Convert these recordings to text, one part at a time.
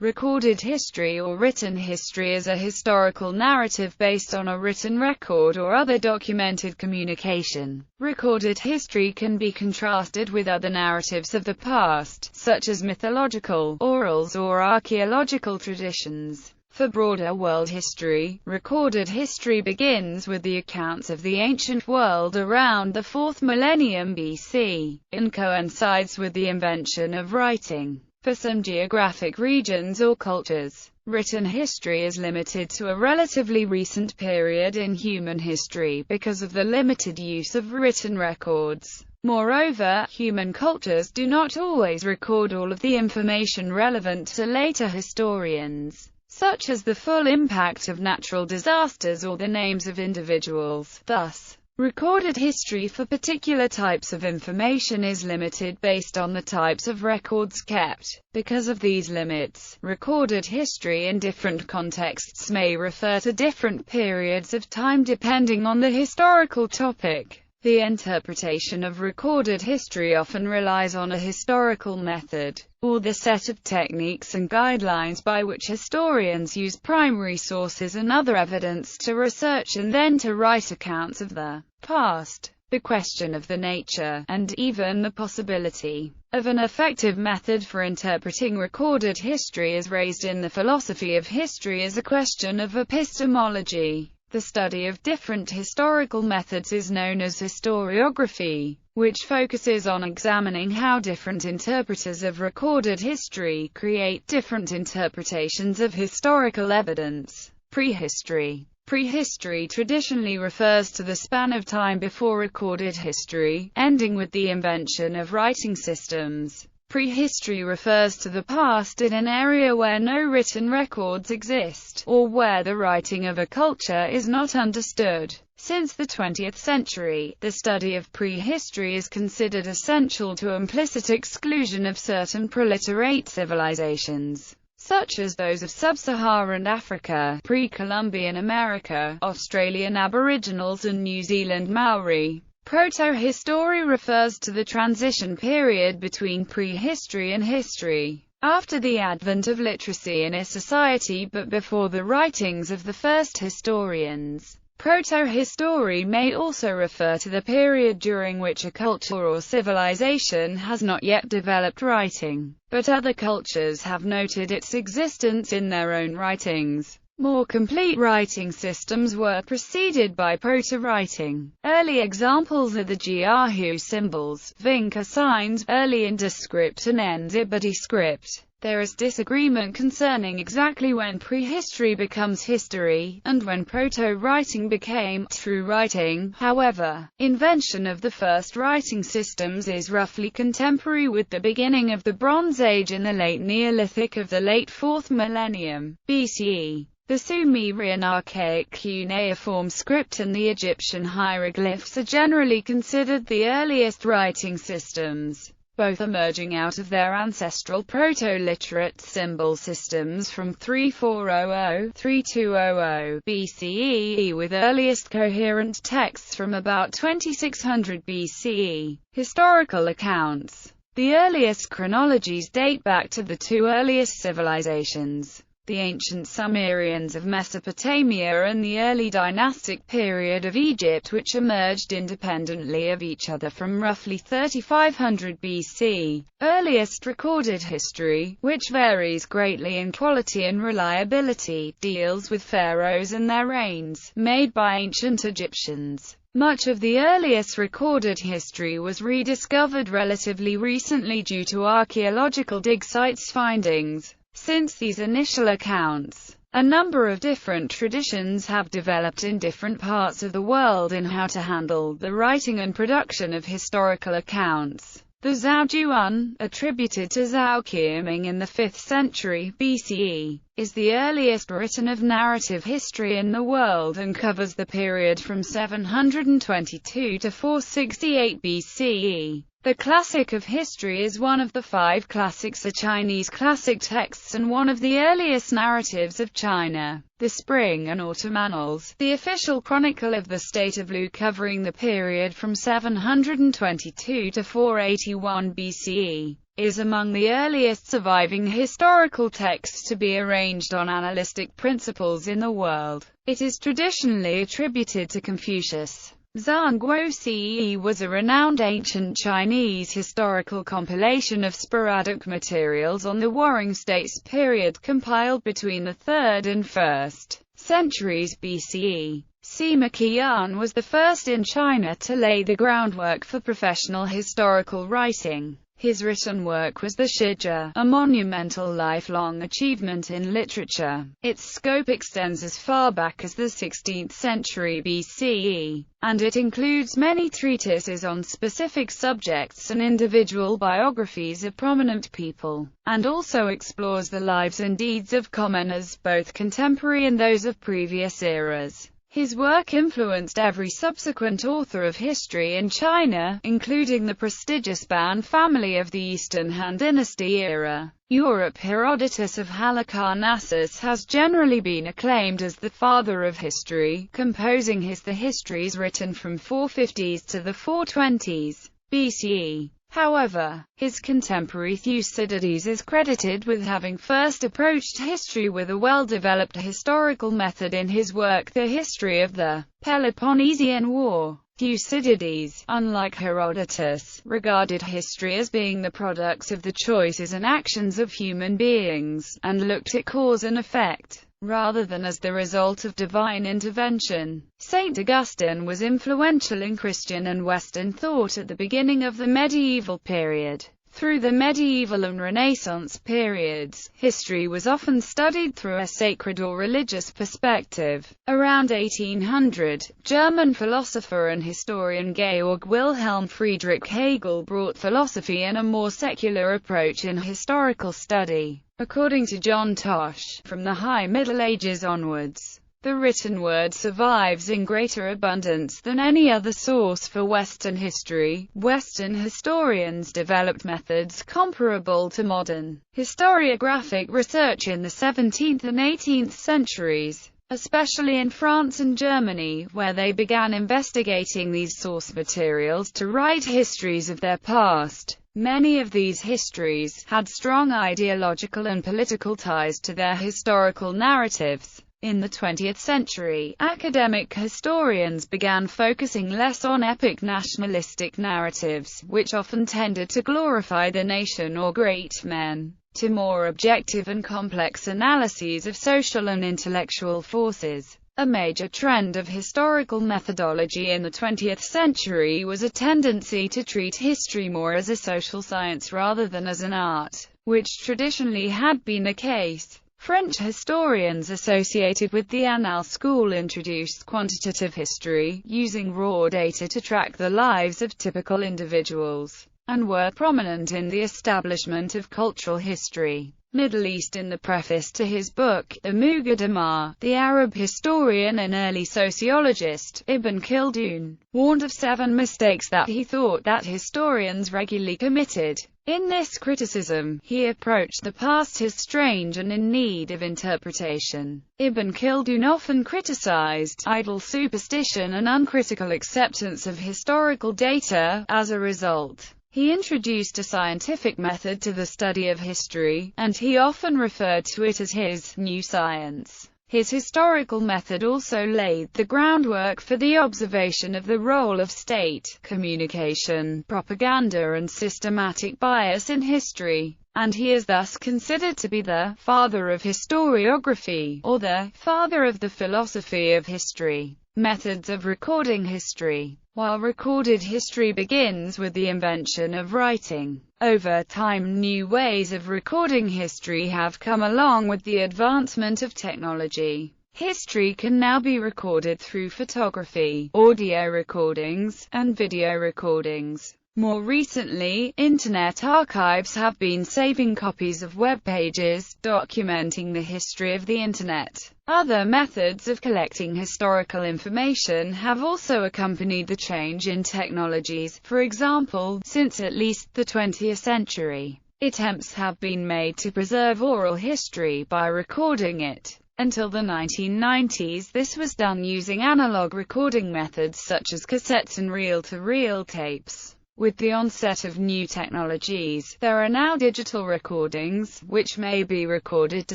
Recorded history or written history is a historical narrative based on a written record or other documented communication. Recorded history can be contrasted with other narratives of the past, such as mythological, orals or archaeological traditions. For broader world history, recorded history begins with the accounts of the ancient world around the 4th millennium BC, and coincides with the invention of writing. For some geographic regions or cultures, written history is limited to a relatively recent period in human history because of the limited use of written records. Moreover, human cultures do not always record all of the information relevant to later historians, such as the full impact of natural disasters or the names of individuals. Thus, recorded history for particular types of information is limited based on the types of records kept. Because of these limits, recorded history in different contexts may refer to different periods of time depending on the historical topic. The interpretation of recorded history often relies on a historical method, or the set of techniques and guidelines by which historians use primary sources and other evidence to research and then to write accounts of the past. The question of the nature, and even the possibility, of an effective method for interpreting recorded history is raised in the philosophy of history as a question of epistemology. The study of different historical methods is known as historiography, which focuses on examining how different interpreters of recorded history create different interpretations of historical evidence. Prehistory. Prehistory traditionally refers to the span of time before recorded history, ending with the invention of writing systems. Prehistory refers to the past in an area where no written records exist, or where the writing of a culture is not understood. Since the 20th century, the study of prehistory is considered essential to implicit exclusion of certain proliterate civilizations, such as those of sub-Saharan Africa, pre-Columbian America, Australian Aboriginals and New Zealand Maori. Proto-history refers to the transition period between prehistory and history, after the advent of literacy in a society but before the writings of the first historians. Proto-history may also refer to the period during which a culture or civilization has not yet developed writing, but other cultures have noted its existence in their own writings. More complete writing systems were preceded by proto-writing. Early examples are the Jiahu symbols, Vinca signs, early Indus script and Nzibidi script. There is disagreement concerning exactly when prehistory becomes history, and when proto-writing became true writing. However, invention of the first writing systems is roughly contemporary with the beginning of the Bronze Age in the late Neolithic of the late 4th millennium BCE. The Sumerian archaic cuneiform script and the Egyptian hieroglyphs are generally considered the earliest writing systems, both emerging out of their ancestral proto-literate symbol systems from 3400–3200 BCE, with earliest coherent texts from about 2600 BCE. Historical accounts. The earliest chronologies date back to the two earliest civilizations, the ancient Sumerians of Mesopotamia and the early dynastic period of Egypt, which emerged independently of each other from roughly 3500 BC. Earliest recorded history, which varies greatly in quality and reliability, deals with pharaohs and their reigns, made by ancient Egyptians. Much of the earliest recorded history was rediscovered relatively recently due to archaeological dig sites findings. Since these initial accounts, a number of different traditions have developed in different parts of the world in how to handle the writing and production of historical accounts. The Zhaojuan, attributed to Zhao Qiming in the 5th century BCE, is the earliest written of narrative history in the world and covers the period from 722 to 468 BCE. The Classic of History is one of the 5 classics, are Chinese classic texts and one of the earliest narratives of China. The Spring and Autumn Annals, the official chronicle of the state of Lu covering the period from 722 to 481 BCE, is among the earliest surviving historical texts to be arranged on analytic principles in the world. It is traditionally attributed to Confucius. Zhangguo Ce was a renowned ancient Chinese historical compilation of sporadic materials on the Warring States period compiled between the 3rd and 1st centuries BCE. Sima Qian was the first in China to lay the groundwork for professional historical writing. His written work was the Shizhi, a monumental lifelong achievement in literature. Its scope extends as far back as the 16th century BCE, and it includes many treatises on specific subjects and individual biographies of prominent people, and also explores the lives and deeds of commoners, both contemporary and those of previous eras. His work influenced every subsequent author of history in China, including the prestigious Ban family of the Eastern Han Dynasty era. Europe. Herodotus of Halicarnassus has generally been acclaimed as the father of history, composing the histories written from 450s to the 420s BCE. However, his contemporary Thucydides is credited with having first approached history with a well-developed historical method in his work The History of the Peloponnesian War. Thucydides, unlike Herodotus, regarded history as being the products of the choices and actions of human beings, and looked at cause and effect, rather than as the result of divine intervention. Saint Augustine was influential in Christian and Western thought at the beginning of the medieval period. Through the medieval and Renaissance periods, history was often studied through a sacred or religious perspective. Around 1800, German philosopher and historian Georg Wilhelm Friedrich Hegel brought philosophy and a more secular approach in historical study. According to John Tosh, from the High Middle Ages onwards, the written word survives in greater abundance than any other source for Western history. Western historians developed methods comparable to modern historiographic research in the 17th and 18th centuries, especially in France and Germany, where they began investigating these source materials to write histories of their past. Many of these histories had strong ideological and political ties to their historical narratives. In the 20th century, academic historians began focusing less on epic nationalistic narratives, which often tended to glorify the nation or great men, to more objective and complex analyses of social and intellectual forces. A major trend of historical methodology in the 20th century was a tendency to treat history more as a social science rather than as an art, which traditionally had been the case. French historians associated with the Annals school introduced quantitative history, using raw data to track the lives of typical individuals, and were prominent in the establishment of cultural history. Middle East. In the preface to his book, The Muqaddimah, the Arab historian and early sociologist, Ibn Khaldun, warned of 7 mistakes that he thought that historians regularly committed. In this criticism, he approached the past as strange and in need of interpretation. Ibn Khaldun often criticized idle superstition and uncritical acceptance of historical data. As a result, he introduced a scientific method to the study of history, and he often referred to it as his new science. His historical method also laid the groundwork for the observation of the role of state, communication, propaganda and systematic bias in history, and he is thus considered to be the father of historiography, or the father of the philosophy of history. Methods of recording history. While recorded history begins with the invention of writing, over time new ways of recording history have come along with the advancement of technology. History can now be recorded through photography, audio recordings, and video recordings. More recently, Internet archives have been saving copies of web pages, documenting the history of the Internet. Other methods of collecting historical information have also accompanied the change in technologies. For example, since at least the 20th century, attempts have been made to preserve oral history by recording it. Until the 1990s, this was done using analog recording methods such as cassettes and reel-to-reel tapes. With the onset of new technologies, there are now digital recordings, which may be recorded to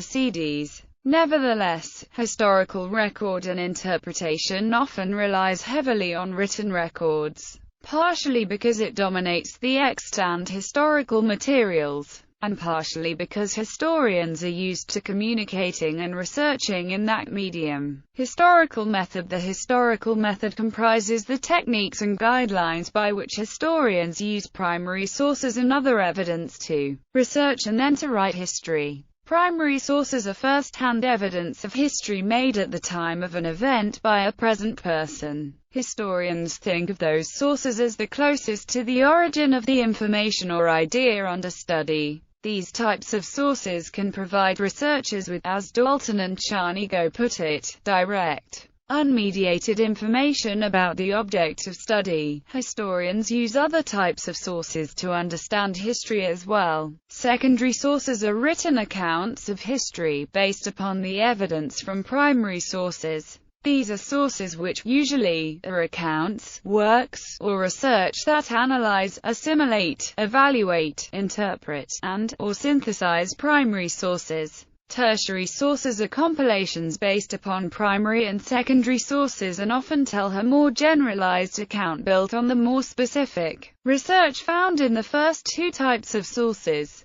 CDs. Nevertheless, historical record and interpretation often relies heavily on written records, partially because it dominates the extant historical materials, and partially because historians are used to communicating and researching in that medium. Historical method. The historical method comprises the techniques and guidelines by which historians use primary sources and other evidence to research and then to write history. Primary sources are first-hand evidence of history made at the time of an event by a present person. Historians think of those sources as the closest to the origin of the information or idea under study. These types of sources can provide researchers with, as Dalton and Charnigo put it, direct, unmediated information about the object of study. Historians use other types of sources to understand history as well. Secondary sources are written accounts of history based upon the evidence from primary sources. These are sources which usually are accounts, works, or research that analyze, assimilate, evaluate, interpret, and/or synthesize primary sources. Tertiary sources are compilations based upon primary and secondary sources and often tell a more generalized account built on the more specific research found in the first two types of sources.